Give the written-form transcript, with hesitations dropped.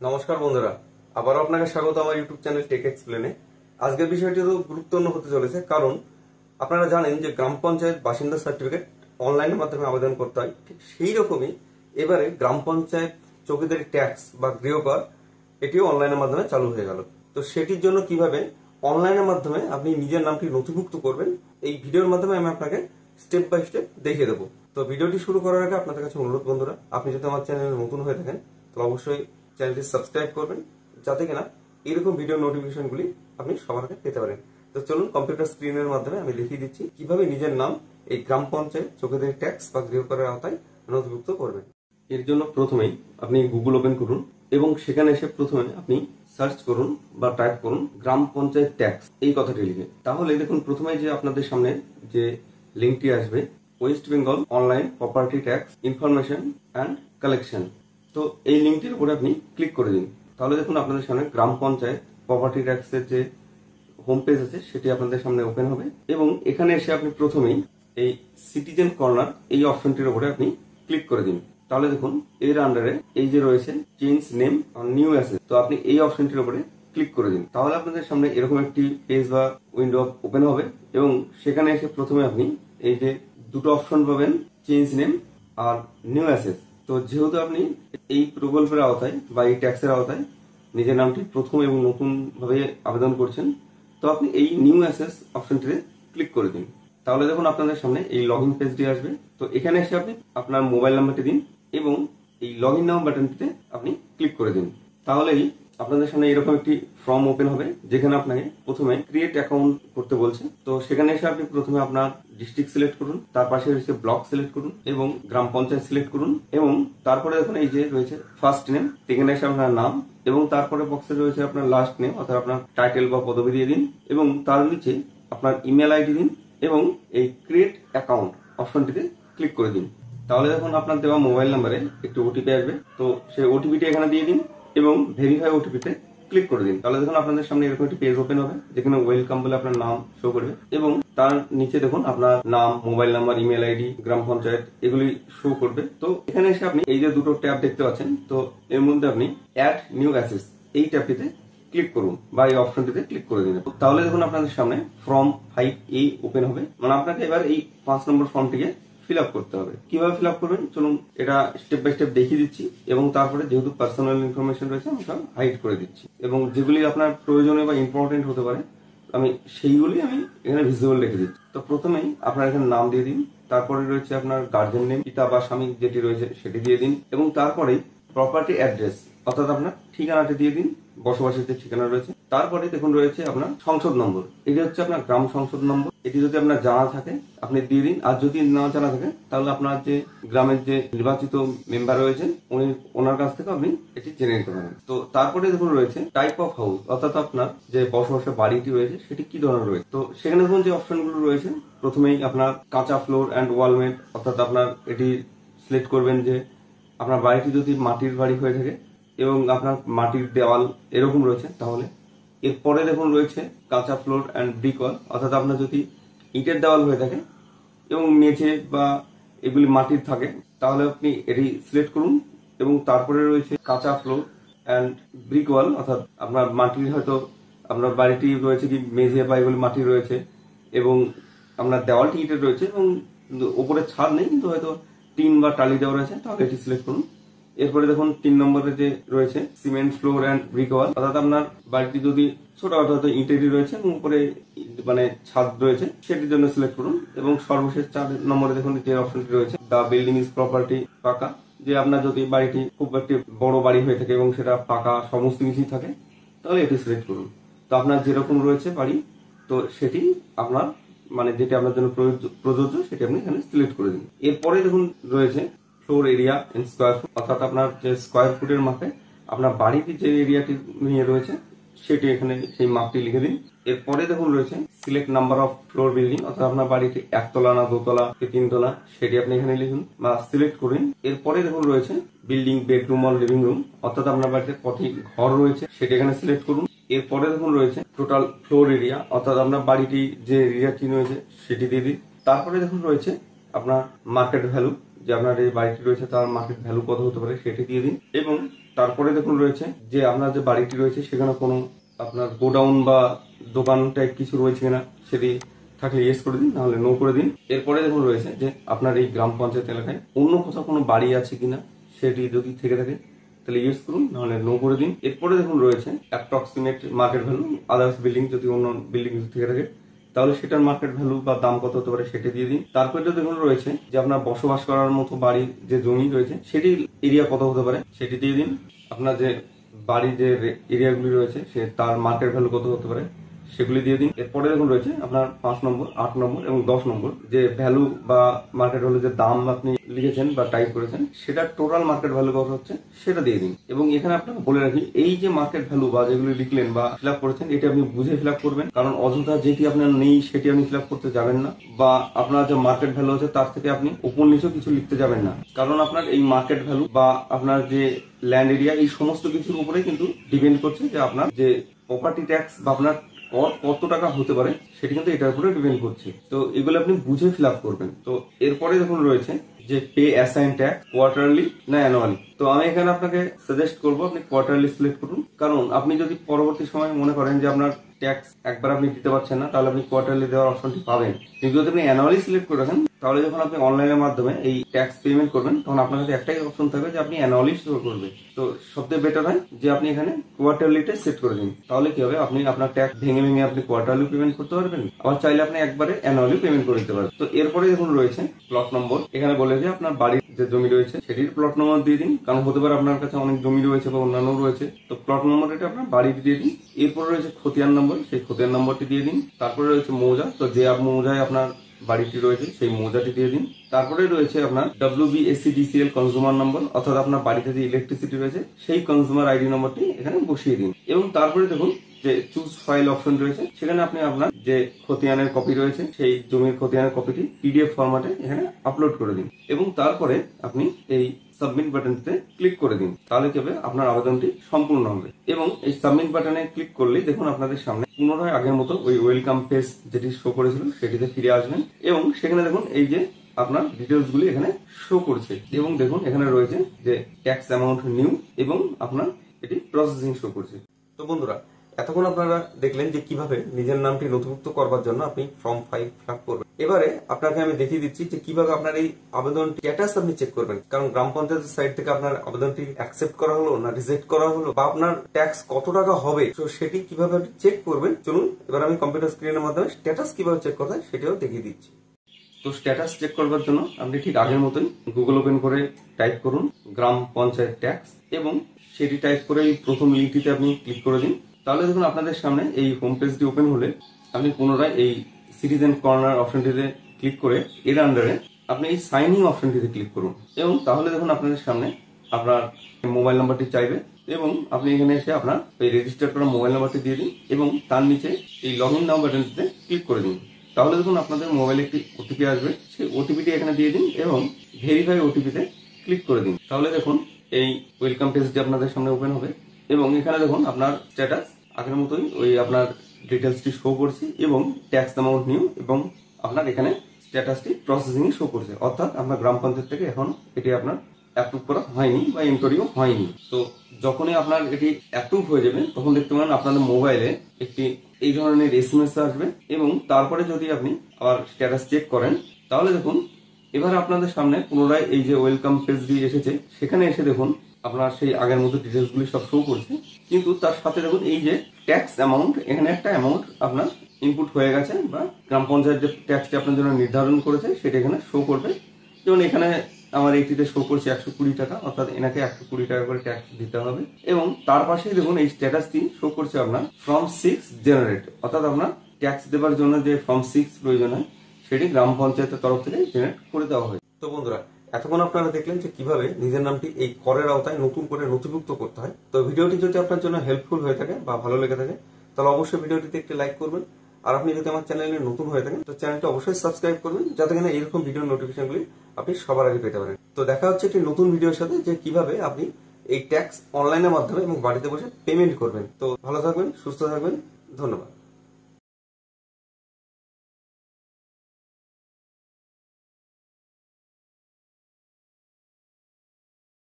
নমস্কার বন্ধুরা, আবারও আপনাকে স্বাগত আমার ইউটিউব চ্যানেল টেক এক্সপ্লেনে। আজকের বিষয়টি তো গুরুত্বপূর্ণ হতে চলেছে, কারণ আপনারা জানেন যে গ্রাম পঞ্চায়েত বাসিন্দা সার্টিফিকেট অনলাইনের মাধ্যমে আবেদন করতে হয়। ঠিক সেই রকমই এবারে গ্রাম পঞ্চায়েত চৌকিদারি ট্যাক্স বা গৃহকর এটিও অনলাইনের মাধ্যমে চালু হয়ে গেল। তো সেটির জন্য কিভাবে অনলাইনের মাধ্যমে আপনি নিজের নামটি নথিভুক্ত করবেন, এই ভিডিওর মাধ্যমে আমি আপনাকে স্টেপ বাই স্টেপ দেখিয়ে দেবো। তো ভিডিওটি শুরু করার আগে আপনাদের কাছে অনুরোধ বন্ধুরা, আপনি যদি আমার চ্যানেলে নতুন হয়ে থাকেন তাহলে অবশ্যই চ্যানেলটি সাবস্ক্রাইব করবেন, যাতে কিনা এরকম ভিডিও নোটিফিকেশনগুলি আপনি সবার আগে পেতে পারেন। তো চলুন কম্পিউটার স্ক্রিনের মাধ্যমে আমি দেখিয়ে দিচ্ছি কিভাবে নিজের নাম এই গ্রাম পঞ্চায়েত চৌকিদারি ট্যাক্স বা গৃহকরের আওতায় নথিভুক্ত করবেন। এর জন্য প্রথমেই আপনি গুগল ওপেন করুন এবং সেখানে এসে প্রথমে আপনি সার্চ করুন বা টাইপ করুন গ্রাম পঞ্চায়েত ট্যাক্স এই কথাটি লিখে। তাহলে দেখুন প্রথমে যে আপনাদের সামনে যে লিঙ্কটি আসবে, West Bengal online property tax information and collection. তো এই লিঙ্কটির উপরে আপনি ক্লিক করে দিন। তাহলে দেখুন আপনাদের সামনে গ্রাম পঞ্চায়েত প্রপার্টি ট্যাক্সের যে হোম পেজ আছে সেটি আপনাদের সামনে ওপেন হবে এবং এখানে এসে আপনি প্রথমেই এই সিটিজেন কর্নার এই অপশনটির উপরে আপনি ক্লিক করে দিন। তাহলে দেখুন এর আন্ডারে এই যে রয়েছে change name on new asset, তো আপনি এই অপশনটির উপরে ক্লিক করে দিন। তাহলে আপনাদের সামনে এরকম একটি পেজ বা উইন্ডো ওপেন হবে এবং সেখানে এসে প্রথমে আপনি এই যে দুটো অপশন পাবেন, চেঞ্জ নেম আর নিউ অ্যাসেট। তো যেহেতু আপনি এই প্রকল্পের আওতায় বা এই ট্যাক্সের আওতায় নিজের নামটি প্রথম এবং নতুন ভাবে আবেদন করছেন, তো আপনি এই নিউ অ্যাসেস অপশনটিতে ক্লিক করে দিন। তাহলে দেখুন আপনাদের সামনে এই লগ ইন পেজটি আসবে। তো এখানে এসে আপনি আপনার মোবাইল নাম্বারটি দিন এবং এই লগ ইন নাও বাটনটিতে আপনি ক্লিক করে দিন। তাহলেই আপনাদের সামনে এরকম একটি ফর্ম ওপেন হবে, যেখানে আপনাকে প্রথমে ক্রিয়েট অ্যাকাউন্ট করতে বলছে। তো সেখানে এসে আপনি প্রথমে আপনার ডিস্ট্রিক্ট সিলেক্ট করুন, তার পাশে রয়েছে ব্লক সিলেক্ট করুন এবং গ্রাম পঞ্চায়েত সিলেক্ট করুন এবং তারপরে দেখুন এই যে রয়েছে ফার্স্ট নেম, সেখানে এসে আপনার নাম এবং তারপরে বক্সে রয়েছে আপনার লাস্ট নেম অর্থাৎ আপনার টাইটেল বা পদবি দিয়ে দিন এবং তার নিচে আপনার ইমেল আইডি দিন এবং এই ক্রিয়েট অ্যাকাউন্ট অপশনটিতে ক্লিক করে দিন। তাহলে দেখুন আপনার দেওয়া মোবাইল নাম্বারে একটি ওটিপি আসবে, তো সেই ওটিপিটি এখানে দিয়ে দিন এবং ভেরিফাই ওটিপিতে ক্লিক করে দিন। তাহলে দেখুন আপনাদের সামনে এরকম একটি পেজ ওপেন হবে, যেখানে ওয়েলকাম বলে আপনার নাম শো করবে এবং তার নিচে দেখুন আপনার নাম, মোবাইল নাম্বার, ইমেল আইডি, গ্রাম পঞ্চায়েত এগুলি শো করবে। তো এখানে এসে আপনি এই যে দুটো ট্যাব দেখতে পাচ্ছেন, তো এর মধ্যে আপনি অ্যাড নিউ অ্যাসেস এই ট্যাবটিতে ক্লিক করুন বা এই অপশনটিতে ক্লিক করে দিন। তাহলে দেখুন আপনাদের সামনে ফর্ম 5A ওপেন হবে, মানে আপনাকে এবার এই 5 নম্বর ফর্মটিকে ফিল আপ করতে হবে। কিভাবে ফিল আপ করবেন চলুন এটা স্টেপ বাই স্টেপ দেখিয়ে দিচ্ছি এবং তারপরে যেহেতু পার্সোনাল ইনফরমেশন রয়েছে আমি সব হাইড করে দিচ্ছি এবং যেগুলি আপনার প্রয়োজনীয় বা ইম্পর্টেন্ট হতে পারে আমি সেইগুলি আমি এখানে ভিজিবল রেখে দিচ্ছি। তো প্রথমেই আপনার এখানে নাম দিয়ে দিন, তারপরে রয়েছে আপনার গার্জেন নেম, পিতা বা স্বামী যেটি রয়েছে সেটি দিয়ে দিন এবং তারপরেই প্রপার্টি অ্যাড্রেস অর্থাৎ আপনার ঠিকানাটি দিয়ে দিন, বসবাসের যে ঠিকানা রয়েছে। তারপরে দেখুন রয়েছে আপনার সংসদ নম্বর, এটি হচ্ছে আপনার গ্রাম সংসদ নম্বর। এটি যদি আপনার জানা থাকে আপনি দিয়ে দিন, আর যদি না জানা থাকে তাহলে আপনার যে গ্রামের যে নির্বাচিত মেম্বার রয়েছেন ওনার কাছ থেকে আপনি এটি জেনে নিতে পারেন। তো তারপরে দেখুন রয়েছে টাইপ অফ হাউস অর্থাৎ আপনার যে বসবাসের বাড়িটি রয়েছে সেটি কি ধরনের রয়েছে। তো সেখানে দেখুন যে অপশনগুলো রয়েছে, প্রথমেই আপনার কাঁচা ফ্লোর অ্যান্ড ওয়ালমেট অর্থাৎ আপনার এটি সিলেক্ট করবেন যে আপনার বাড়িটি যদি মাটির বাড়ি হয়ে থাকে এবং আপনার মাটির দেওয়াল এরকম রয়েছে তাহলে। এরপরে দেখুন রয়েছে কাঁচা ফ্লোর অ্যান্ড ব্রিক ওয়াল অর্থাৎ আপনার যদি ইটের দেওয়াল হয়ে থাকে এবং মেঝে বা এগুলি মাটির থাকে তাহলে আপনি এটি সিলেক্ট করুন এবং তারপরে রয়েছে কাঁচা ফ্লোর অ্যান্ড ব্রিক ওয়াল অর্থাৎ আপনার মাটির হয়তো আপনার বাড়িটি রয়েছে কি মেঝে বা এগুলি মাটি রয়েছে এবং আপনার দেওয়ালটি ইটের রয়েছে এবং ওপরে ছাদ নেই কিন্তু হয়তো টিন বা টালি দেওয়া রয়েছে, তাহলে এটি সিলেক্ট করুন। এরপরে দেখুন 3 নম্বরে যে রয়েছে সিমেন্ট ফ্লোর অ্যান্ড ব্রিক ওয়াল অর্থাৎ আপনার বাড়িটি যদি ছোট অর্থাৎ ইটেরই রয়েছে এবং উপরে মানে ছাদ রয়েছে সেটির জন্য সিলেক্ট করুন এবং সর্বশেষ 4 নম্বরে দেখুন যে অপশনটি রয়েছে দ্য বিল্ডিং ইজ প্রপার্টি পাকা, যে আপনার যদি বাড়িটি খুব একটি বড় বাড়ি হয়ে থাকে এবং সেটা পাকা সমস্ত কিছুই থাকে তাহলে এটি সিলেক্ট করুন। তো আপনার যেরকম রয়েছে বাড়ি তো সেটি আপনার মানে যেটি আপনার জন্য প্রযোজ্য সেটি আপনি এখানে সিলেক্ট করে দিন। এরপরে দেখুন রয়েছে floor area in square foot অর্থাৎ আপনার যে স্কোয়ার ফুটের মাপে আপনার বাড়িটি যে এরিয়াটি নিয়ে রয়েছে সেটি এখানে সেই মাপটি লিখে দিন। এরপরে দেখুন রয়েছে select number of floor building অর্থাৎ আপনার বাড়িটি 1 তলা না 2 তলা কি 3 তলা সেটি আপনি এখানে লিখুন বা সিলেক্ট করুন। এরপরে দেখুন রয়েছে building bedroom or living room অর্থাৎ আপনার বাড়িতে কটি ঘর রয়েছে সেটি এখানে সিলেক্ট করুন। এরপরে দেখুন রয়েছে টোটাল ফ্লোর এরিয়া অর্থাৎ আপনার বাড়িটি যে এরিয়াটি রয়েছে সেটি দিয়ে দিন। তারপরে দেখুন রয়েছে আপনার মার্কেট ভ্যালু, যে আপনার এই বাড়িটি রয়েছে তার মার্কেট ভ্যালু কত হতে পারে সেটি দিয়ে দিন এবং তারপরে দেখুন রয়েছে যে আপনার যে বাড়িটি রয়েছে সেখানে কোনো আপনার গোডাউন বা দোকান টাইপ কিছু রয়েছে কিনা, সেটি থাকলে ইয়েস করে দিন, নাহলে নো করে দিন। এরপরে দেখুন রয়েছে যে আপনার এই গ্রাম পঞ্চায়েত এলাকায় অন্য কোথাও কোনো বাড়ি আছে কিনা, সেটি যদি থেকে থাকে তাহলে ইউজ করুন, নাহলে নো করে দিন। এরপরে দেখুন রয়েছে approximate market value, others building যদি অন্য বিল্ডিং থেকে থাকে তাহলে সেটার মার্কেট ভ্যালু বা দাম কত হতে পারে সেটা দিয়ে দিন। তারপরে দেখুন রয়েছে যে আপনার বসবাস করার মতো বাড়ির যে জমি রয়েছে সেটির এরিয়া কত হতে পারে সেটি দিয়ে দিন। আপনার যে বাড়ির যে এরিয়াগুলি রয়েছে সে তার মার্কেট ভ্যালু কত হতে পারে সেগুলি দিয়ে দিন। এরপরে দেখুন রয়েছে আপনার 5 নম্বর, 8 নম্বর এবং 10 নম্বর যে ভ্যালু বা মার্কেট ভ্যালু যে দাম আপনি লিখেছেন বা টাইপ করেছেন সেটার টোটাল মার্কেট ভ্যালু কত হচ্ছে সেটা দিয়ে দিন। এবং এখানে আপনাকে বলে রাখি, এই যে মার্কেট ভ্যালু বা যেগুলি লিখলেন বা ফিল আপ করেছেন এটি আপনি বুঝে ফিল আপ করবেন, কারণ অযথা যেটি আপনার নেই সেটি আপনি ফিল আপ করতে যাবেন না, বা আপনার যে মার্কেট ভ্যালু আছে তার থেকে আপনি উপর নিচেও কিছু লিখতে যাবেন না, কারণ আপনার এই মার্কেট ভ্যালু বা আপনার যে ল্যান্ড এরিয়া এই সমস্ত কিছুর উপরে কিন্তু ডিপেন্ড করছে যে আপনার যে প্রপার্টি ট্যাক্স বা আপনার কত টাকা হতে পারে সেটি কিন্তু এটার উপরে ডিপেন্ড করছে। তো এগুলো আপনি বুঝে ফিল আপ করবেন। তো এরপরে দেখুন রয়েছে যে পে অ্যাসাইন ট্যাক্স কোয়ার্টারলি না অ্যানুয়ালি। তো আমি এখানে আপনাকে সাজেস্ট করবো আপনি কোয়ার্টারলি সিলেক্ট করুন, কারণ আপনি যদি পরবর্তী সময় মনে করেন যে আপনার ট্যাক্স একবার আপনি দিতে পারছেন না তাহলে আপনি কোয়ার্টারলি দেওয়ার অপশনটি পাবেন। কিন্তু যদি আপনি অ্যানুয়ালি সিলেক্ট করে রাখেন তাহলে যখন আপনি অনলাইনের মাধ্যমে এই ট্যাক্স পেমেন্ট করবেন তখন আপনার কাছে একটাই অপশন থাকবে যে আপনি অ্যানুয়ালি শো করবে। তো সবথেকে বেটার হয় যে আপনি এখানে কোয়ার্টারলিটা সেট করে দিন, তাহলে কি হবে আপনি আপনার ট্যাক্স ভেঙে ভেঙে আপনি কোয়ার্টারলি পেমেন্ট করতে পারবেন, আবার চাইলে আপনি একবারে অ্যানুয়ালি পেমেন্ট করে দিতে পারবেন। তো এরপরে দেখুন রয়েছে প্লট নম্বর। এখানে বলে যে আপনার বাড়ির যে জমি রয়েছে সেটির প্লট নম্বর দিয়ে দিন, কারণ হতে পারে আপনার কাছে অনেক জমি রয়েছে বা অন্যান্য রয়েছে। তো প্লট নম্বর এটা আপনার বাড়িটি দিয়ে দিন। এরপরে রয়েছে খতিয়ান নম্বর, সেই খতিয়ান নম্বরটি দিয়ে দিন। তারপরে রয়েছে মৌজা, তো যে মৌজায় আপনার বাড়িটি রয়েছে সেই মৌজাটি দিয়ে দিন। তারপরে রয়েছে আপনার WBSCDCL কনজিউমার নম্বর, অর্থাৎ আপনার বাড়িতে যে ইলেকট্রিসিটি রয়েছে সেই কনজিউমার আইডি নম্বরটি এখানে বসিয়ে দিন। এবং তারপরে দেখুন যে চুজ ফাইল অপশন রয়েছে, সেখানে আপনি আপনার যে খতিয়ানের কপি রয়েছে সেই জমির খতিয়ানের কপিটি PDF ফরম্যাটে এখানে আপলোড করে দিন। এবং তারপরে আপনি এই সাবমিট বাটনটিতে ক্লিক করে দিন, তাহলে কি হবে আপনার আবেদনটি সম্পূর্ণ হবে। এবং এই সাবমিট বাটনে ক্লিক করলেই দেখুন আপনাদের সামনে পুনরায় আগের মতো ওই ওয়েলকাম পেজ যেটি শো করেছিল সেটিতে ফিরে আসবেন। এবং সেখানে দেখুন এই যে আপনার ডিটেলস গুলি এখানে শো করছে, এবং দেখুন এখানে রয়েছে যে ট্যাক্স অ্যামাউন্ট নিউ এবং আপনার এটি প্রসেসিং শো করছে। তো বন্ধুরা, এতক্ষণ আপনারা দেখলেন যে কিভাবে নিজের নামটি নথিভুক্ত করবার জন্য আপনি ফর্ম 5 ফিল আপ করবেন। এবারে আপনাকে আমি দেখিয়ে দিচ্ছি যে কিভাবে আপনার এই আবেদন স্ট্যাটাস আপনি চেক করবেন, কারণ গ্রাম পঞ্চায়েতের সাইড থেকে আপনার আবেদনটি অ্যাকসেপ্ট করা হলো না রিজেক্ট করা হলো, বা আপনার ট্যাক্স কত টাকা হবে তো সেটি কিভাবে আপনি চেক করবেন। চলুন এবার আমি কম্পিউটার স্ক্রিনের মাধ্যমে স্ট্যাটাস কিভাবে চেক করতে হয় সেটাও দেখিয়ে দিচ্ছি। তো স্ট্যাটাস চেক করবার জন্য আপনি ঠিক আগের মতোই গুগল ওপেন করে টাইপ করুন গ্রাম পঞ্চায়েত ট্যাক্স, এবং সেটি টাইপ করে প্রথম লিঙ্কটিতে আপনি ক্লিক করে দিন। তাহলে দেখুন আপনাদের সামনে এই হোম পেজটি ওপেন হলে আপনি পুনরায় এই সিটিজেন কর্নার অপশনটিতে ক্লিক করে এর আন্ডারে আপনি এই সাইন ইন অপশনটিতে ক্লিক করুন। এবং তাহলে দেখুন আপনাদের সামনে আপনার মোবাইল নাম্বারটি চাইবে, এবং আপনি এখানে এসে আপনার এই রেজিস্টার করা মোবাইল নাম্বারটি দিয়ে দিন এবং তার নিচে এই লগ ইন নাও বাটনটিতে ক্লিক করে দিন। তাহলে দেখুন আপনাদের মোবাইলে একটি ওটিপি আসবে, সেই ওটিপিটি এখানে দিয়ে দিন এবং ভেরিফাই ওটিপিতে ক্লিক করে দিন। তাহলে দেখুন এই ওয়েলকাম পেজটি আপনাদের সামনে ওপেন হবে, এবং এখানে দেখুন আপনার স্ট্যাটাস আগের মতোই ওই আপনার ডিটেলসটি শো করছে এবং ট্যাক্স অ্যামাউন্ট নিউ, এবং আপনার এখানে স্ট্যাটাসটি প্রসেসিং শো করছে, অর্থাৎ আপনার গ্রাম পঞ্চায়েত থেকে এখন এটি আপনার অ্যাপ্রুভ করা হয়নি বা এন্ট্রিও হয়নি। তো যখনই আপনার এটি অ্যাপ্রুভ হয়ে যাবে তখন দেখতে পাবেন আপনাদের মোবাইলে একটি এই ধরনের SMS আসবে, এবং তারপরে যদি আপনি আবার স্ট্যাটাস চেক করেন তাহলে দেখুন এবার আপনাদের সামনে পুনরায় এই যে ওয়েলকাম পেজটি এসেছে, সেখানে এসে দেখুন আপনার সেই আগের মতো ডিটেলস গুলি সব শো করছে, কিন্তু তার সাথে দেখুন এই যে ট্যাক্স অ্যামাউন্ট, এখানে একটা অ্যামাউন্ট আপনার ইনপুট হয়ে গেছে, বা গ্রাম পঞ্চায়েত যে ট্যাক্সটি আপনার জন্য নির্ধারণ করেছে সেটা এখানে শো করবে। যেমন এখানে আমার এইটিতে শো করছে 120 টাকা, অর্থাৎ এনাকে 120 টাকা করে ট্যাক্স দিতে হবে। এবং তার পাশেই দেখুন এই স্ট্যাটাসটি শো করছে আপনার ফর্ম 6 জেনারেট, অর্থাৎ আপনার ট্যাক্স দেওয়ার জন্য যে ফর্ম 6 প্রয়োজন হয় সেটি গ্রাম পঞ্চায়েতের তরফ থেকে জেনারেট করে দেওয়া হয়। তো বন্ধুরা, এতক্ষণ আপনারা দেখলেন যে কিভাবে নিজের নামটি এই করের আওতায় নতুন করে নথিভুক্ত করতে হয়। তো ভিডিওটি যদি আপনার জন্য হেল্পফুল হয়ে থাকে বা ভালো লেগে থাকে তাহলে অবশ্যই ভিডিওটিতে একটি লাইক করবেন, আর আপনি যদি আমার চ্যানেলে নতুন হয়ে থাকেন তো চ্যানেলটা অবশ্যই সাবস্ক্রাইব করবেন, যাতে কিনা এরকম ভিডিও নোটিফিকেশনগুলি আপনি সবার আগে পেতে পারেন। তো দেখা হচ্ছে একটি নতুন ভিডিওর সাথে, যে কিভাবে আপনি এই ট্যাক্স অনলাইনের মাধ্যমে এবং বাড়িতে বসে পেমেন্ট করবেন। তো ভালো থাকবেন, সুস্থ থাকবেন, ধন্যবাদ।